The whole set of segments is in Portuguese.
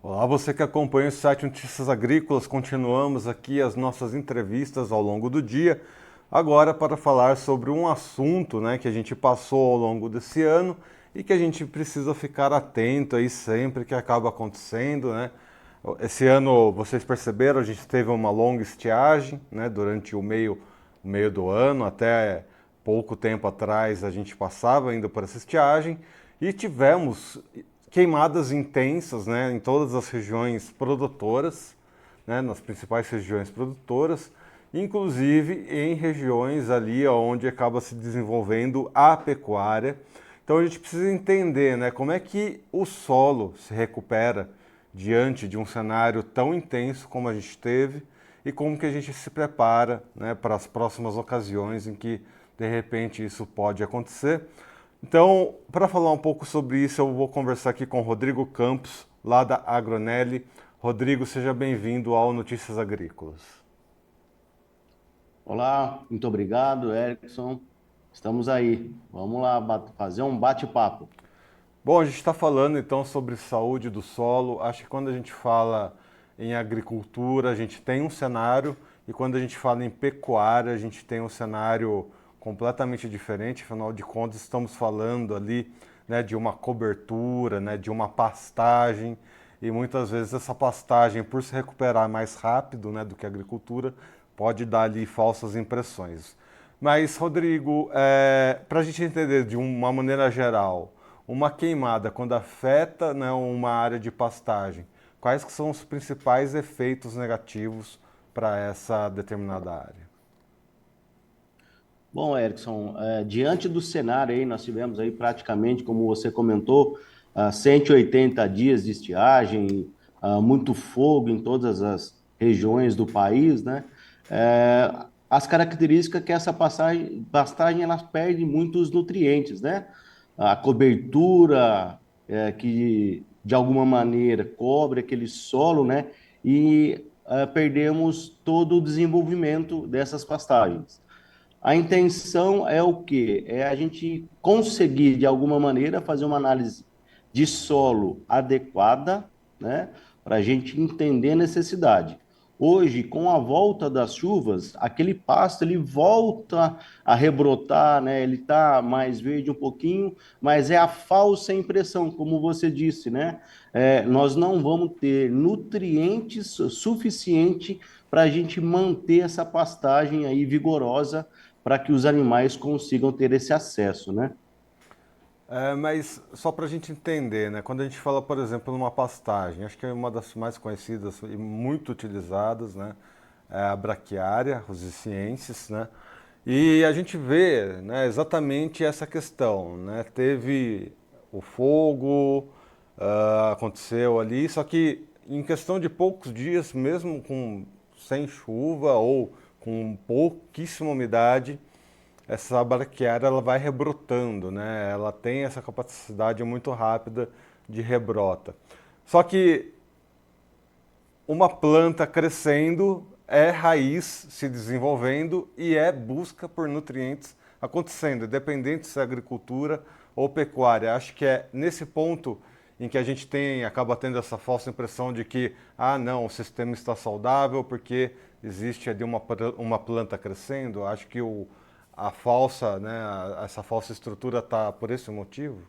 Olá, você que acompanha o site Notícias Agrícolas, continuamos aqui as nossas entrevistas ao longo do dia, agora para falar sobre um assunto, que a gente passou ao longo desse ano e que a gente precisa ficar atento aí sempre que acaba acontecendo, né? Esse ano, vocês perceberam, a gente teve uma longa estiagem, né, durante o meio do ano, até pouco tempo atrás a gente passava ainda por essa estiagem e tivemos queimadas intensas, né, em todas as regiões produtoras, né, nas principais regiões produtoras, inclusive em regiões ali onde acaba se desenvolvendo a pecuária. Então a gente precisa entender, né, como é que o solo se recupera diante de um cenário tão intenso como a gente teve e como que a gente se prepara, né, para as próximas ocasiões em que de repente isso pode acontecer. Então, para falar um pouco sobre isso, eu vou conversar aqui com o Rodrigo Campos, lá da Agronelli. Rodrigo, seja bem-vindo ao Notícias Agrícolas. Olá, muito obrigado, Erickson. Estamos aí. Vamos lá fazer um bate-papo. Bom, a gente está falando então sobre saúde do solo. Acho que quando a gente fala em agricultura, a gente tem um cenário, e quando a gente fala em pecuária, a gente tem um cenário completamente diferente. Afinal de contas, estamos falando ali, né, de uma cobertura, né, de uma pastagem, e muitas vezes essa pastagem, por se recuperar mais rápido, né, do que a agricultura, pode dar ali falsas impressões. Mas, Rodrigo, para a gente entender de uma maneira geral, uma queimada, quando afeta, né, uma área de pastagem, quais que são os principais efeitos negativos para essa determinada área? Bom, Erickson, diante do cenário aí, nós tivemos aí praticamente, como você comentou, 180 dias de estiagem, muito fogo em todas as regiões do país, né? As características que essa pastagem ela perde muitos nutrientes, né? A cobertura, que de alguma maneira cobre aquele solo, né? E perdemos todo o desenvolvimento dessas pastagens. A intenção é o quê? É a gente conseguir, de alguma maneira, fazer uma análise de solo adequada, né? Para a gente entender a necessidade. Hoje, com a volta das chuvas, aquele pasto ele volta a rebrotar, né? Ele está mais verde um pouquinho, mas é a falsa impressão, como você disse, né? Nós não vamos ter nutrientes suficiente para a gente manter essa pastagem aí vigorosa para que os animais consigam ter esse acesso, né? Mas só para a gente entender, né? Quando a gente fala, por exemplo, numa pastagem, acho que é uma das mais conhecidas e muito utilizadas, né? É a braquiária, os cienses, né? E a gente vê, né, exatamente essa questão, né? Teve o fogo, aconteceu ali, só que em questão de poucos dias, mesmo com sem chuva ou com pouquíssima umidade, essa braquiária ela vai rebrotando, né? Ela tem essa capacidade muito rápida de rebrota. Só que uma planta crescendo é raiz se desenvolvendo e é busca por nutrientes acontecendo, independente se é agricultura ou pecuária. Acho que é nesse ponto em que a gente acaba tendo essa falsa impressão de que, ah, não, o sistema está saudável porque existe ali uma planta crescendo. Acho que a falsa, né, essa falsa estrutura está por esse motivo.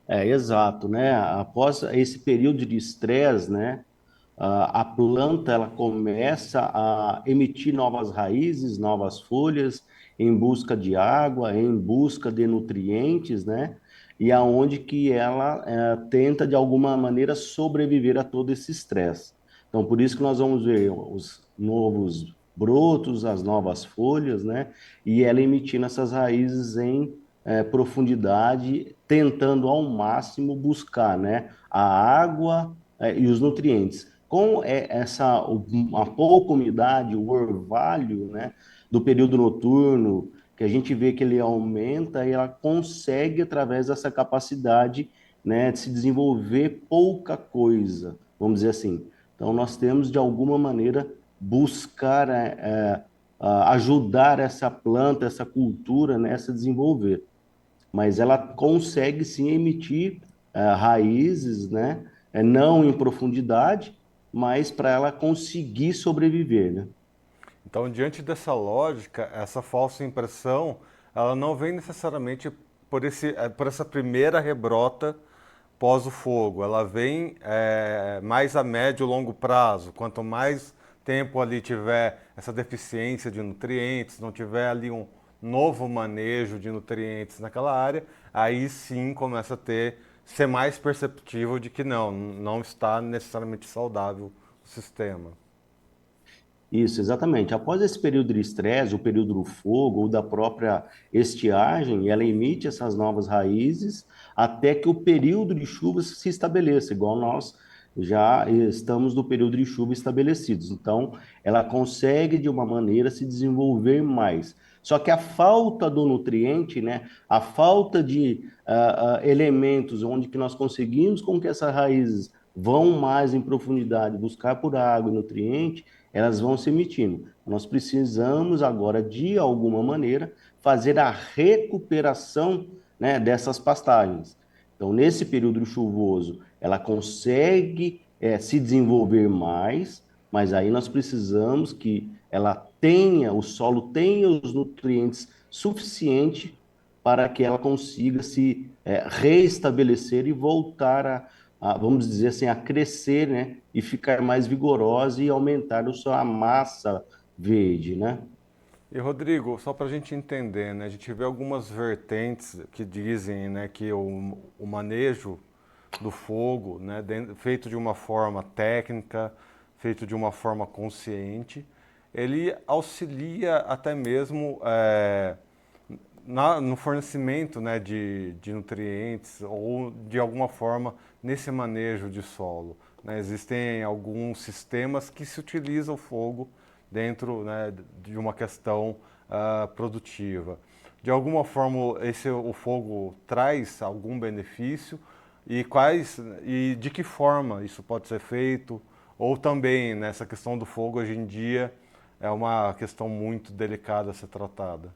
Exato, né? Após esse período de estresse, né? A planta ela começa a emitir novas raízes, novas folhas, em busca de água, em busca de nutrientes, né? E aonde que ela tenta de alguma maneira sobreviver a todo esse estresse. Então, por isso que nós vamos ver os novos brotos, as novas folhas, né? E ela emitindo essas raízes em profundidade, tentando ao máximo buscar, né? A água e os nutrientes. Com a pouca umidade, o orvalho, né, do período noturno, que a gente vê que ele aumenta e ela consegue, através dessa capacidade, né, de se desenvolver pouca coisa, vamos dizer assim. Então, nós temos, de alguma maneira, buscar ajudar essa planta, essa cultura, né, a se desenvolver, mas ela consegue sim emitir raízes, né? não em profundidade, mas para ela conseguir sobreviver, né? Então, diante dessa lógica, essa falsa impressão, ela não vem necessariamente por essa primeira rebrota pós o fogo, ela vem mais a médio e longo prazo. Quanto mais tempo ali tiver essa deficiência de nutrientes, não tiver ali um novo manejo de nutrientes naquela área, aí sim começa a ser mais perceptível de que não está necessariamente saudável o sistema. Isso, exatamente. Após esse período de estresse, o período do fogo ou da própria estiagem, ela emite essas novas raízes até que o período de chuvas se estabeleça, igual nós já estamos no período de chuva estabelecidos. Então, ela consegue, de uma maneira, se desenvolver mais. Só que a falta do nutriente, né, a falta de elementos onde que nós conseguimos com que essas raízes vão mais em profundidade, buscar por água e nutriente, elas vão se emitindo. Nós precisamos agora, de alguma maneira, fazer a recuperação, né, dessas pastagens. Então, nesse período chuvoso, ela consegue se desenvolver mais, mas aí nós precisamos que ela tenha, o solo tenha os nutrientes suficientes para que ela consiga se reestabelecer e voltar vamos dizer assim, a crescer, né? E ficar mais vigorosa e aumentar a sua massa verde, né? E Rodrigo, só para a gente entender, né, a gente vê algumas vertentes que dizem, né, que o manejo do fogo, né, feito de uma forma técnica, feito de uma forma consciente, ele auxilia até mesmo no fornecimento, né, de nutrientes ou de alguma forma nesse manejo de solo. Né? Existem alguns sistemas que se utiliza o fogo dentro, né, de uma questão produtiva. De alguma forma, o fogo traz algum benefício e de que forma isso pode ser feito? Ou também nessa questão do fogo hoje em dia é uma questão muito delicada a ser tratada.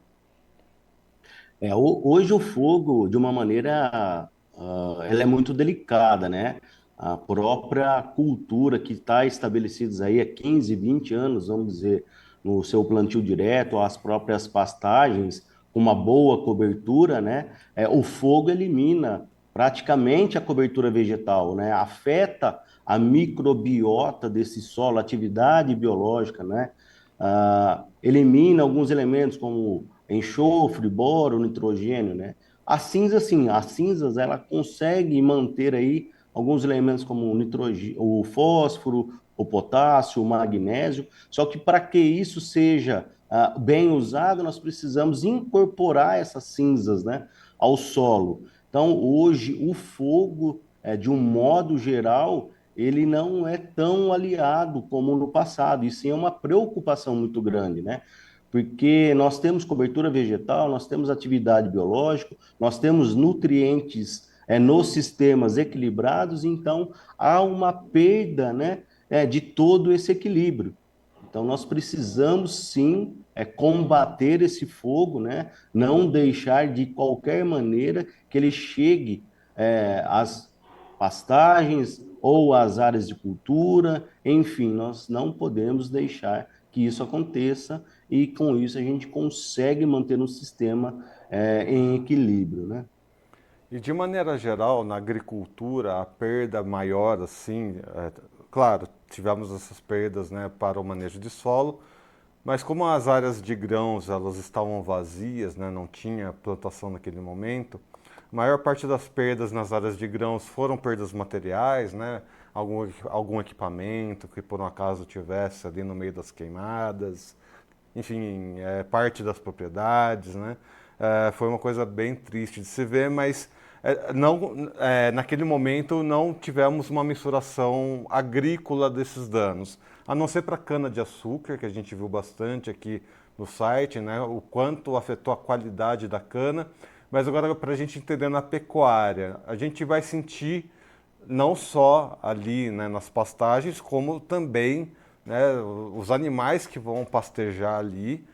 Hoje o fogo, de uma maneira, ela é muito delicada, né? A própria cultura que está estabelecida aí há 15, 20 anos, vamos dizer, no seu plantio direto, as próprias pastagens, com uma boa cobertura, né? O fogo elimina praticamente a cobertura vegetal, né? Afeta a microbiota desse solo, a atividade biológica, né? Elimina alguns elementos como enxofre, boro, nitrogênio, né? A cinza, sim, as cinzas, ela consegue manter aí alguns elementos como o nitrogênio, o fósforo, o potássio, o magnésio, só que para que isso seja bem usado, nós precisamos incorporar essas cinzas, né, ao solo. Então, hoje, o fogo, de um modo geral, ele não é tão aliado como no passado, e sim é uma preocupação muito grande, né? Porque nós temos cobertura vegetal, nós temos atividade biológica, nós temos nutrientes nos sistemas equilibrados, então há uma perda, né, de todo esse equilíbrio. Então nós precisamos sim combater esse fogo, né, não deixar de qualquer maneira que ele chegue às pastagens ou às áreas de cultura, enfim, nós não podemos deixar que isso aconteça e com isso a gente consegue manter um sistema em equilíbrio, né? E de maneira geral, na agricultura, a perda maior, assim, claro, tivemos essas perdas, né, para o manejo de solo, mas como as áreas de grãos elas estavam vazias, né, não tinha plantação naquele momento, a maior parte das perdas nas áreas de grãos foram perdas materiais, né, algum equipamento que por um acaso tivesse ali no meio das queimadas, enfim, parte das propriedades, né? Foi uma coisa bem triste de se ver, mas naquele momento não tivemos uma mensuração agrícola desses danos, a não ser para a cana-de-açúcar, que a gente viu bastante aqui no site, né? O quanto afetou a qualidade da cana, mas agora para a gente entender na pecuária, a gente vai sentir não só ali, né, nas pastagens, como também, né, os animais que vão pastejar ali,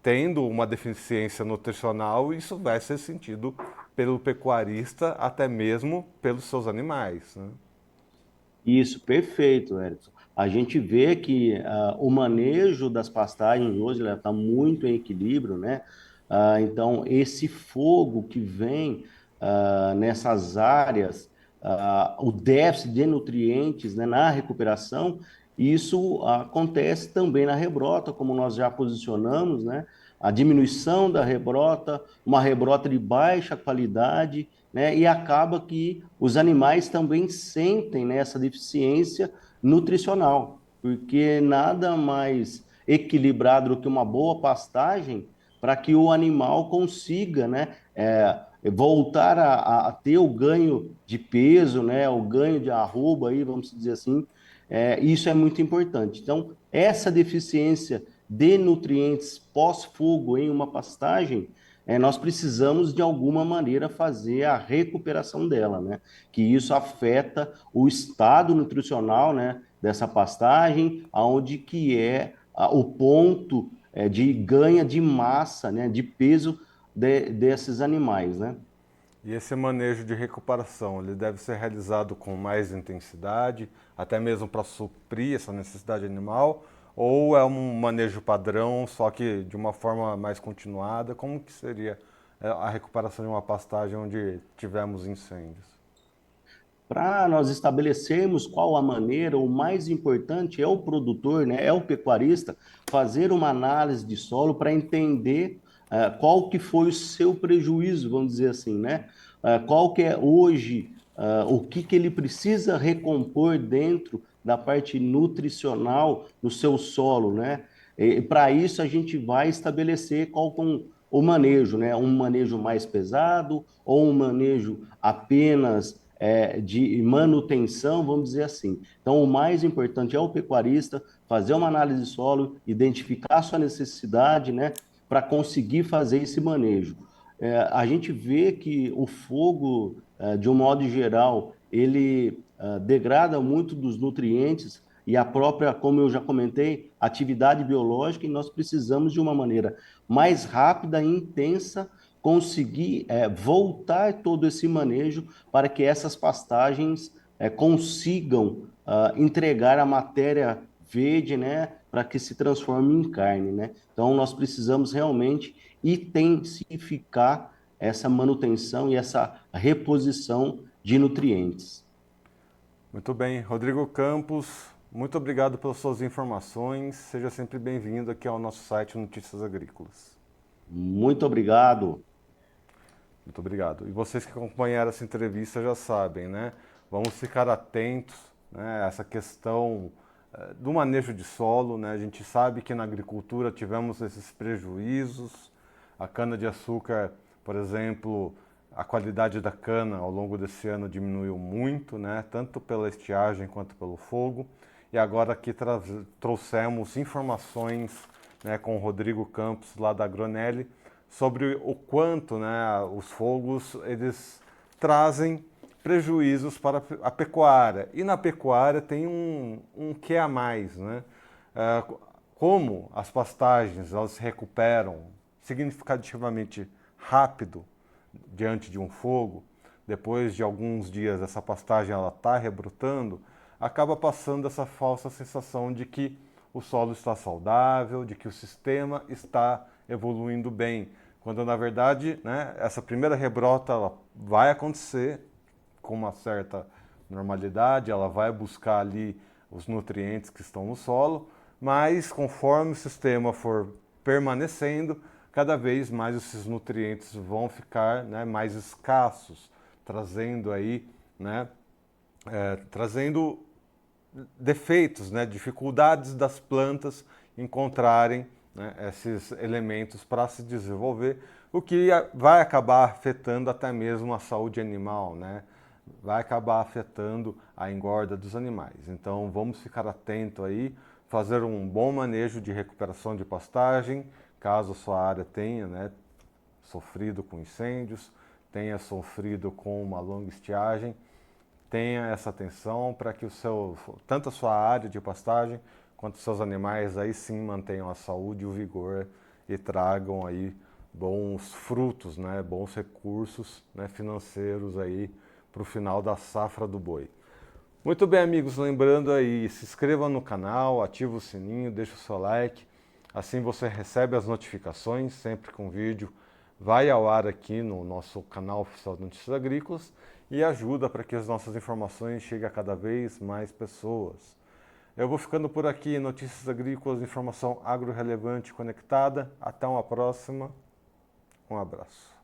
tendo uma deficiência nutricional, isso vai ser sentido pelo pecuarista, até mesmo pelos seus animais, né? Isso, perfeito, Erickson. A gente vê que o manejo das pastagens hoje está muito em equilíbrio, né? Então, esse fogo que vem nessas áreas, o déficit de nutrientes, né, na recuperação, isso acontece também na rebrota, como nós já posicionamos, né? A diminuição da rebrota, uma rebrota de baixa qualidade, né? E acaba que os animais também sentem, né, essa deficiência nutricional, porque nada mais equilibrado do que uma boa pastagem para que o animal consiga, né, voltar a ter o ganho de peso, né, o ganho de arroba, aí, vamos dizer assim. Isso é muito importante. Então, essa deficiência de nutrientes pós-fogo em uma pastagem, nós precisamos de alguma maneira fazer a recuperação dela, né? Que isso afeta o estado nutricional, né, dessa pastagem, aonde que é o ponto de ganha de massa, né, de peso desses animais, né? E esse manejo de recuperação, ele deve ser realizado com mais intensidade, até mesmo para suprir essa necessidade animal, ou é um manejo padrão, só que de uma forma mais continuada? Como que seria a recuperação de uma pastagem onde tivemos incêndios? Para nós estabelecermos qual a maneira, o mais importante é o produtor, né, é o pecuarista, fazer uma análise de solo para entender qual que foi o seu prejuízo, vamos dizer assim, né? Qual que é hoje, o que que ele precisa recompor dentro da parte nutricional do seu solo, né? E para isso a gente vai estabelecer qual o manejo, né? Um manejo mais pesado ou um manejo apenas de manutenção, vamos dizer assim. Então, o mais importante é o pecuarista fazer uma análise de solo, identificar a sua necessidade, né, para conseguir fazer esse manejo. A gente vê que o fogo, de um modo geral, ele degrada muito dos nutrientes e a própria, como eu já comentei, atividade biológica, e nós precisamos de uma maneira mais rápida e intensa conseguir voltar todo esse manejo para que essas pastagens consigam entregar a matéria verde, né, para que se transforme em carne, né? Então nós precisamos realmente intensificar essa manutenção e essa reposição de nutrientes. Muito bem, Rodrigo Campos, muito obrigado pelas suas informações. Seja sempre bem-vindo aqui ao nosso site Notícias Agrícolas. Muito obrigado. Muito obrigado. E vocês que acompanharam essa entrevista já sabem, né? Vamos ficar atentos, né, a essa questão do manejo de solo, né? A gente sabe que na agricultura tivemos esses prejuízos. A cana-de-açúcar, por exemplo, a qualidade da cana ao longo desse ano diminuiu muito, né? Tanto pela estiagem quanto pelo fogo. E agora aqui trouxemos informações, né, com o Rodrigo Campos, lá da Agronelli, sobre o quanto, né, os fogos eles trazem prejuízos para a pecuária. E na pecuária tem um que a mais, né? Como as pastagens elas se recuperam significativamente rápido diante de um fogo, depois de alguns dias essa pastagem ela está rebrotando, acaba passando essa falsa sensação de que o solo está saudável, de que o sistema está evoluindo bem, quando na verdade, né, essa primeira rebrota ela vai acontecer com uma certa normalidade, ela vai buscar ali os nutrientes que estão no solo, mas conforme o sistema for permanecendo, cada vez mais esses nutrientes vão ficar, né, mais escassos, trazendo aí, né, trazendo defeitos, né, dificuldades das plantas encontrarem, né, esses elementos para se desenvolver, o que vai acabar afetando até mesmo a saúde animal, né? Vai acabar afetando a engorda dos animais. Então vamos ficar atento aí, fazer um bom manejo de recuperação de pastagem, caso a sua área tenha, né, sofrido com incêndios, tenha sofrido com uma longa estiagem, tenha essa atenção para que tanto a sua área de pastagem quanto os seus animais aí sim mantenham a saúde e o vigor e tragam aí bons frutos, né, bons recursos, né, financeiros aí para o final da safra do boi. Muito bem, amigos, lembrando aí, se inscreva no canal, ativa o sininho, deixa o seu like, assim você recebe as notificações sempre que um vídeo vai ao ar aqui no nosso canal oficial de Notícias Agrícolas e ajuda para que as nossas informações cheguem a cada vez mais pessoas. Eu vou ficando por aqui, Notícias Agrícolas, informação agro relevante e conectada. Até uma próxima, um abraço.